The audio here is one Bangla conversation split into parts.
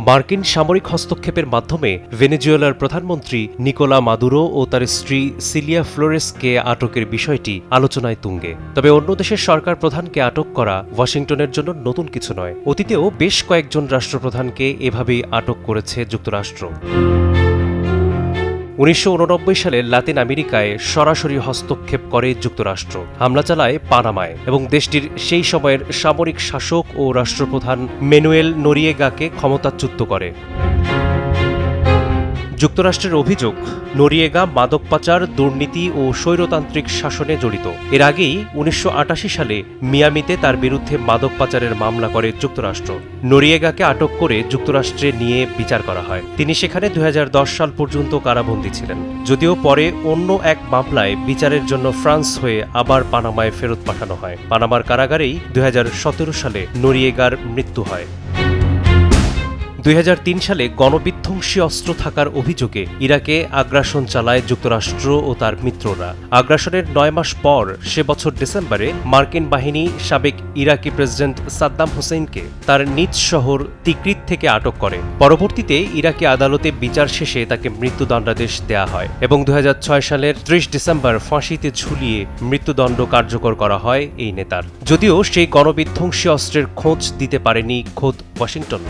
মার্কিন সামরিক হস্তক্ষেপের মাধ্যমে ভেনেজুয়েলার প্রধানমন্ত্রী নিকোলা মাদুরো ও তার স্ত্রী সিলিয়া ফ্লোরেসকে আটকের বিষয়টি আলোচনায় তুঙ্গে। তবে অন্য দেশের সরকার প্রধানকে আটক করা ওয়াশিংটনের জন্য নতুন কিছু নয়। অতীতেও বেশ কয়েকজন রাষ্ট্রপ্রধানকে এভাবেই আটক করেছে যুক্তরাষ্ট্র। ১৯৮৯ সালে লাতিন আমেরিকায় সরাসরি হস্তক্ষেপ করে যুক্তরাষ্ট্র, হামলা চালায় পানামায় এবং দেশটির সেই সময়ের সামরিক শাসক ও রাষ্ট্রপ্রধান ম্যানুয়েল নোরিয়েগাকে ক্ষমতাচ্যুত করে। যুক্তরাষ্ট্রের অভিযোগ, নোরিয়েগা মাদক পাচার, দুর্নীতি ও স্বৈরতান্ত্রিক শাসনে জড়িত। এর আগেই ১৯৮৮ সালে মিয়ামিতে তার বিরুদ্ধে মাদক পাচারের মামলা করে যুক্তরাষ্ট্র। নোরিয়েগাকে আটক করে যুক্তরাষ্ট্রে নিয়ে বিচার করা হয়। তিনি সেখানে ২০১০ সাল পর্যন্ত কারাবন্দী ছিলেন, যদিও পরে অন্য এক মামলায় বিচারের জন্য ফ্রান্স হয়ে আবার পানামায় ফেরত পাঠানো হয়। পানামার কারাগারেই ২০১৭ সালে নোরিয়েগার মৃত্যু হয়। ২০০৩ সালে গণবিধ্বংসী অস্ত্র থাকার অভিযোগে ইরাকে আগ্রাসন চালায় যুক্তরাষ্ট্র ও তার মিত্ররা। আগ্রাসনের ৯ মাস পর সে বছর ডিসেম্বরে মার্কিন বাহিনী সাবেক ইরাকি প্রেসিডেন্ট সাদ্দাম হোসেইনকে তার নিজ শহর তিকরিত থেকে আটক করে। পরবর্তীতে ইরাকি আদালতে বিচার শেষে তাকে মৃত্যুদণ্ডাদেশ দেয়া হয় এবং ২০০৬ সালের ৩০ ডিসেম্বর ফাঁসিতে ঝুলিয়ে মৃত্যুদণ্ড কার্যকর করা হয় এই নেতার। যদিও সেই গণবিধ্বংসী অস্ত্রের খোঁজ দিতে পারেনি খোদ ওয়াশিংটন।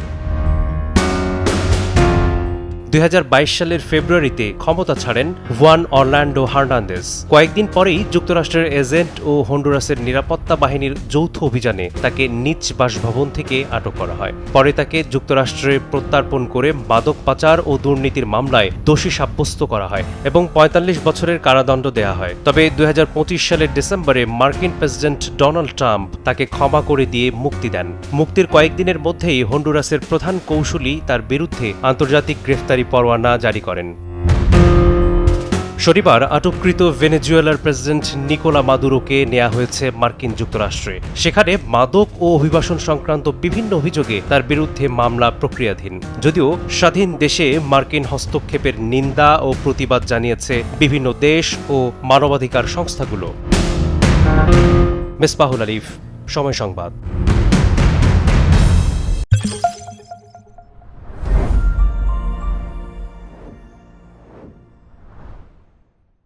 ২০২২ সালের ফেব্রুয়ারিতে ক্ষমতা ছাড়েন হুয়ান অরল্যান্ডো হার্নান্দেজ। কয়েকদিন পরেই যুক্তরাষ্ট্রের এজেন্ট ও হন্ডুরাসের নিরাপত্তা বাহিনীর যৌথ অভিযানে তাকে নিজ বাসভবন থেকে আটক করা হয়। পরে তাকে যুক্তরাষ্ট্রে প্রত্যর্পণ করে মাদক পাচার ও দুর্নীতির মামলায় দোষী সাব্যস্ত করা হয় এবং ৪৫ বছরের কারাদণ্ড দেয়া হয়। তবে ২০২৫ সালের ডিসেম্বরে মার্কিন প্রেসিডেন্ট ডোনাল্ড ট্রাম্প তাকে ক্ষমা করে দিয়ে মুক্তি দেন। মুক্তির কয়েকদিনের মধ্যেই হন্ডুরাসের প্রধান কৌশলী তার বিরুদ্ধে আন্তর্জাতিক গ্রেফতারি পরোয়ানা জারি করেন। শনিবার আটককৃত ভেনেজুয়েলার প্রেসিডেন্ট নিকোলা মাদুরোকে নেওয়া হয়েছে মার্কিন যুক্তরাষ্ট্রে। সেখানে মাদক ও অভিবাসন সংক্রান্ত বিভিন্ন অভিযোগে তার বিরুদ্ধে মামলা প্রক্রিয়াধীন। যদিও স্বাধীন দেশে মার্কিন হস্তক্ষেপের নিন্দা ও প্রতিবাদ জানিয়েছে বিভিন্ন দেশ ও মানবাধিকার সংস্থাগুলো। মেসবাহুল আলিফ, সময় সংবাদ।